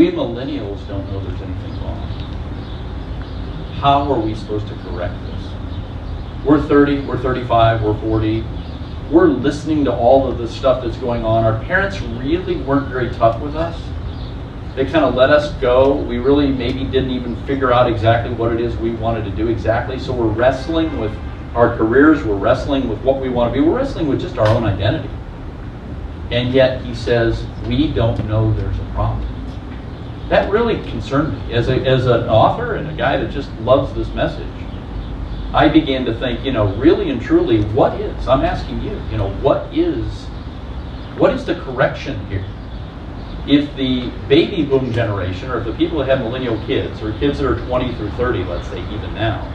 we millennials don't know there's anything wrong. How are we supposed to correct this? We're 30, we're 35, we're 40. We're listening to all of the stuff that's going on. Our parents really weren't very tough with us. They kind of let us go. We really maybe didn't even figure out exactly what it is we wanted to do exactly. So we're wrestling with our careers. We're wrestling with what we want to be. We're wrestling with just our own identity. And yet he says, we don't know there's a problem. That really concerned me. As an author and a guy that just loves this message, I began to think, really and truly, what is? I'm asking you, what is the correction here? If the baby boom generation, or if the people that have millennial kids, or kids that are 20 through 30, let's say, even now,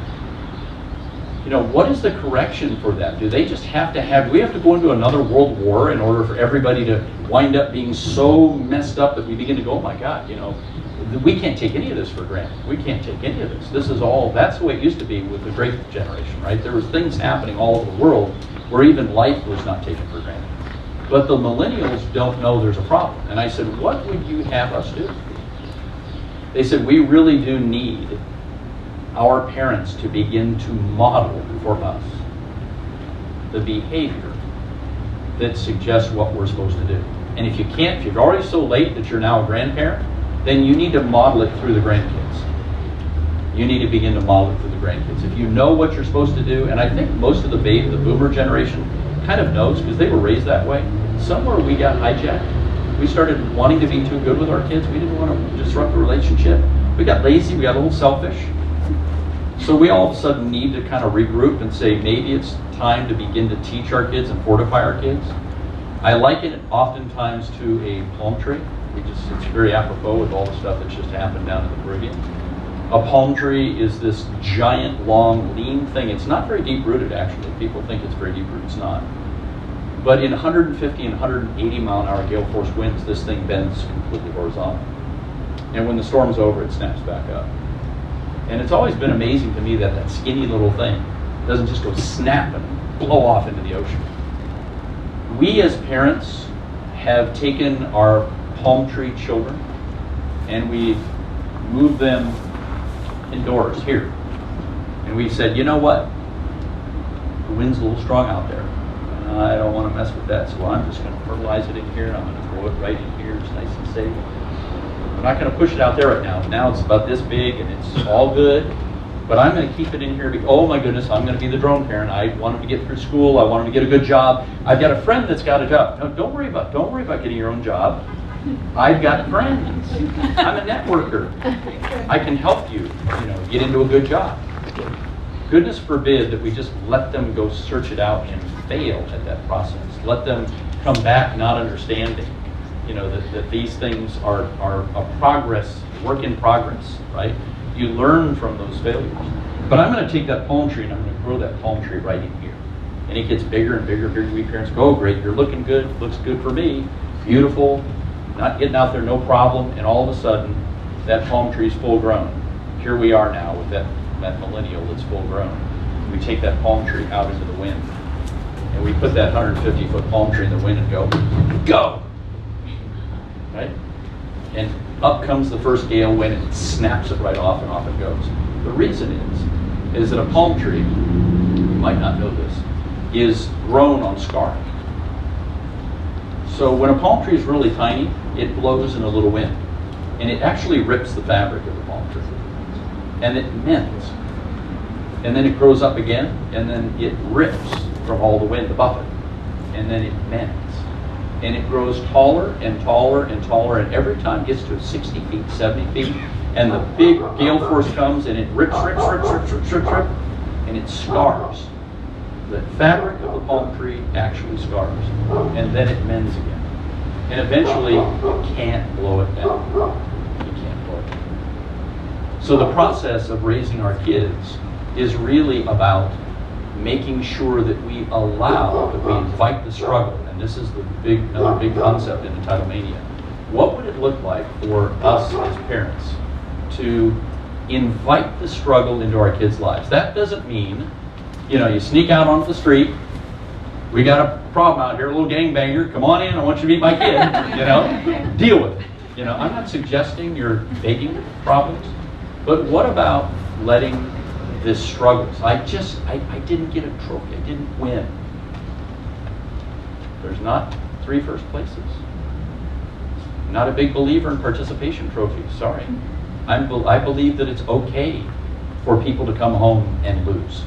what is the correction for that? Do they just do we have to go into another world war in order for everybody to wind up being so messed up that we begin to go, oh my God, we can't take any of this for granted. We can't take any of this. That's the way it used to be with the great generation, right? There was things happening all over the world where even life was not taken for granted. But the millennials don't know there's a problem. And I said, what would you have us do? They said, we really do need our parents to begin to model for us the behavior that suggests what we're supposed to do. And if you're already so late that you're now a grandparent, then you need to model it through the grandkids. You need to begin to model it through the grandkids. If you know what you're supposed to do, and I think most of the boomer generation kind of knows because they were raised that way. Somewhere we got hijacked. We started wanting to be too good with our kids. We didn't want to disrupt the relationship. We got lazy, we got a little selfish. So we all of a sudden need to kind of regroup and say maybe it's time to begin to teach our kids and fortify our kids. I liken it oftentimes to a palm tree. It's very apropos with all the stuff that's just happened down in the Caribbean. A palm tree is this giant, long, lean thing. It's not very deep-rooted, actually. People think it's very deep-rooted. It's not. But in 150 and 180 mile-an-hour gale force winds, this thing bends completely horizontal. And when the storm's over, it snaps back up. And it's always been amazing to me that skinny little thing doesn't just go snap and blow off into the ocean. We as parents have taken our palm tree children and we've moved them indoors here. And we said, you know what? The wind's a little strong out there. And I don't want to mess with that, so I'm just going to fertilize it in here and I'm going to throw it right in here. It's nice and safe. I'm not going to push it out there right now. Now it's about this big and it's all good. But I'm going to keep it in here. Oh my goodness, I'm going to be the drone parent. I want him to get through school. I want him to get a good job. I've got a friend that's got a job. No, don't worry about getting your own job. I've got friends. I'm a networker. I can help you, get into a good job. Goodness forbid that we just let them go search it out and fail at that process. Let them come back not understanding, that these things are a work in progress, right? You learn from those failures. But I'm going to take that palm tree and I'm going to grow that palm tree right in here. And it gets bigger and bigger and bigger. We parents go, oh great, you're looking good, looks good for me, beautiful, not getting out there, no problem. And all of a sudden, that palm tree is full grown. Here we are now with that millennial that's full grown. We take that palm tree out into the wind. And we put that 150-foot palm tree in the wind and go! Right? And up comes the first gale wind and it snaps it right off and off it goes. The reason is that a palm tree, you might not know this, is grown on scarring. So when a palm tree is really tiny, it blows in a little wind. And it actually rips the fabric of the palm tree. And it mends. And then it grows up again, and then it rips from all the wind, the buffet. And then it mends. And it grows taller and taller and taller, and every time it gets to 60 feet, 70 feet, and the big gale force comes and it rips, and it scars. The fabric of the palm tree actually scars, and then it mends again. And eventually, you can't blow it down. You can't blow it down. So the process of raising our kids is really about making sure that we invite the struggle. And this is another big concept in Entitlemania. What would it look like for us as parents to invite the struggle into our kids' lives? That doesn't mean, you sneak out onto the street. We got a problem out here, a little gangbanger. Come on in, I want you to meet my kid. Deal with it. You know, I'm not suggesting you're begging problems, but what about letting this struggles? I didn't get a trophy. I didn't win. There's not 3 first places. Not a big believer in participation trophies. Sorry. I believe that it's okay for people to come home and lose.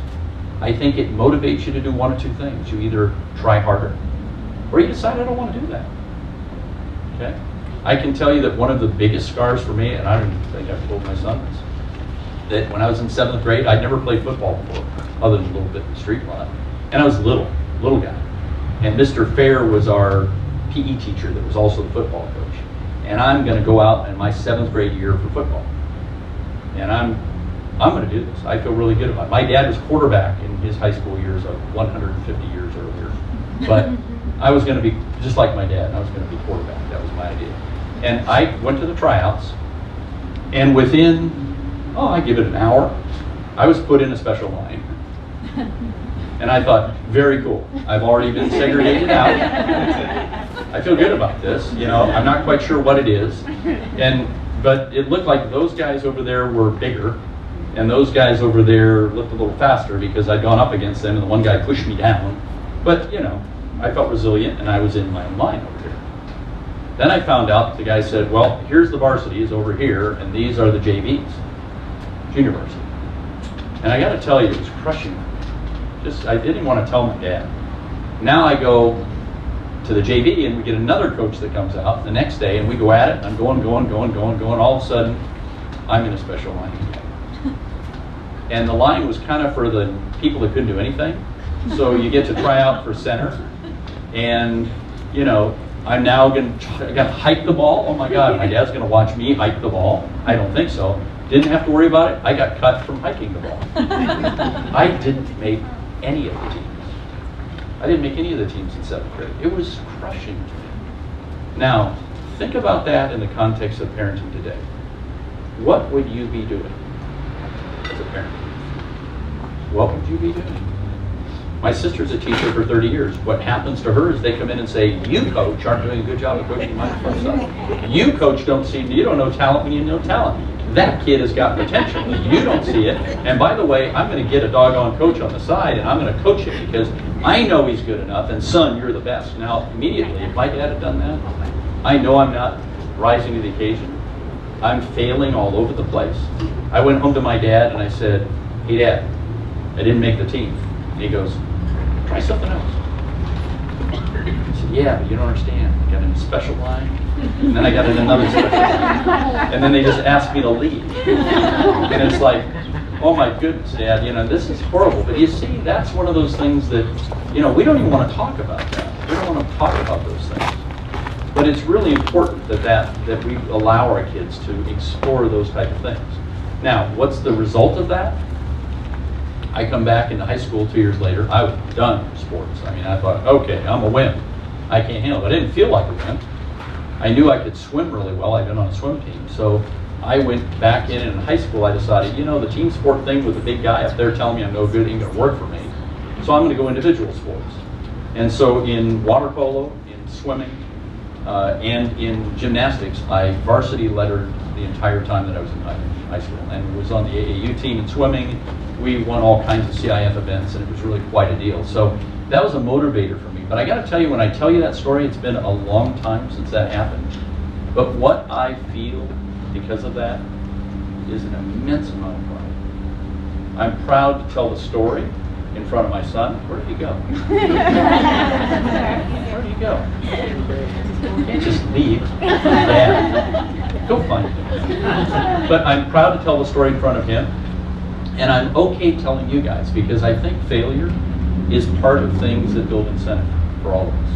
I think it motivates you to do 1 or 2 things. You either try harder, or you decide I don't want to do that. Okay? I can tell you that one of the biggest scars for me, and I don't think I've told my son this, that when I was in 7th grade, I'd never played football before, other than a little bit in the street lot. And I was little guy. And Mr. Fair was our PE teacher that was also the football coach. And I'm going to go out in my 7th grade year for football. And I'm going to do this. I feel really good about it. My dad was quarterback in his high school years of 150 years earlier. But I was going to be just like my dad. I was going to be quarterback. That was my idea. And I went to the tryouts. And within, I give it an hour, I was put in a special line. And I thought, very cool. I've already been segregated out. I feel good about this. You know, I'm not quite sure what it is. But it looked like those guys over there were bigger. And those guys over there looked a little faster because I'd gone up against them and the one guy pushed me down. But, you know, I felt resilient and I was in my own line over here. Then I found out the guy said, well, here's the varsities over here and these are the JVs, junior varsity. And I got to tell you, it was crushing. I didn't want to tell my dad. Now I go to the JV and we get another coach that comes out the next day and we go at it and I'm going. All of a sudden, I'm in a special line again. And the line was kind of for the people that couldn't do anything. So you get to try out for center. And, you know, I'm now going to hike the ball. Oh my God, my dad's going to watch me hike the ball. I don't think so. Didn't have to worry about it. I got cut from hiking the ball. I didn't make any of the teams. I didn't make any of the teams in 7th grade. It was crushing to me. Now, think about that in the context of parenting today. What would you be doing as a parent? What would you be doing? My sister's a teacher for 30 years. What happens to her is they come in and say, you, coach, aren't doing a good job of coaching my son. You, coach, you don't know talent when you know talent. That kid has got potential. You don't see it. And by the way, I'm going to get a doggone coach on the side and I'm going to coach him because I know he's good enough and son, you're the best. Now, immediately, if my dad had done that, I know I'm not rising to the occasion. I'm failing all over the place. I went home to my dad and I said, hey Dad, I didn't make the team. And he goes, try something else. I said, yeah, but you don't understand. I got in a special line, and then I got in another special line, and then they just asked me to leave. And it's like, oh my goodness, Dad, you know, this is horrible. But you see, that's one of those things that, you know, we don't even want to talk about that. We don't want to talk about those things. But it's really important that we allow our kids to explore those type of things. Now, what's the result of that? I come back into high school 2 years later. I was done with sports. I mean, I thought, okay, I'm a win. I can't handle it. I didn't feel like a win. I knew I could swim really well. I'd been on a swim team. So I went back in high school. I decided, you know, the team sport thing with the big guy up there telling me I'm no good ain't going to work for me. So I'm going to go individual sports. And so in water polo, in swimming, and in gymnastics, I varsity lettered the entire time that I was in high school and was on the AAU team in swimming. We won all kinds of CIF events and it was really quite a deal. So that was a motivator for me. But I got to tell you, when I tell you that story, it's been a long time since that happened. But what I feel because of that is an immense amount of pride. I'm proud to tell the story in front of my son. Where did he go? Where did he go? You can't just leave. Dad. Go find him. But I'm proud to tell the story in front of him. And I'm okay telling you guys because I think failure is part of things that build incentive for all of us.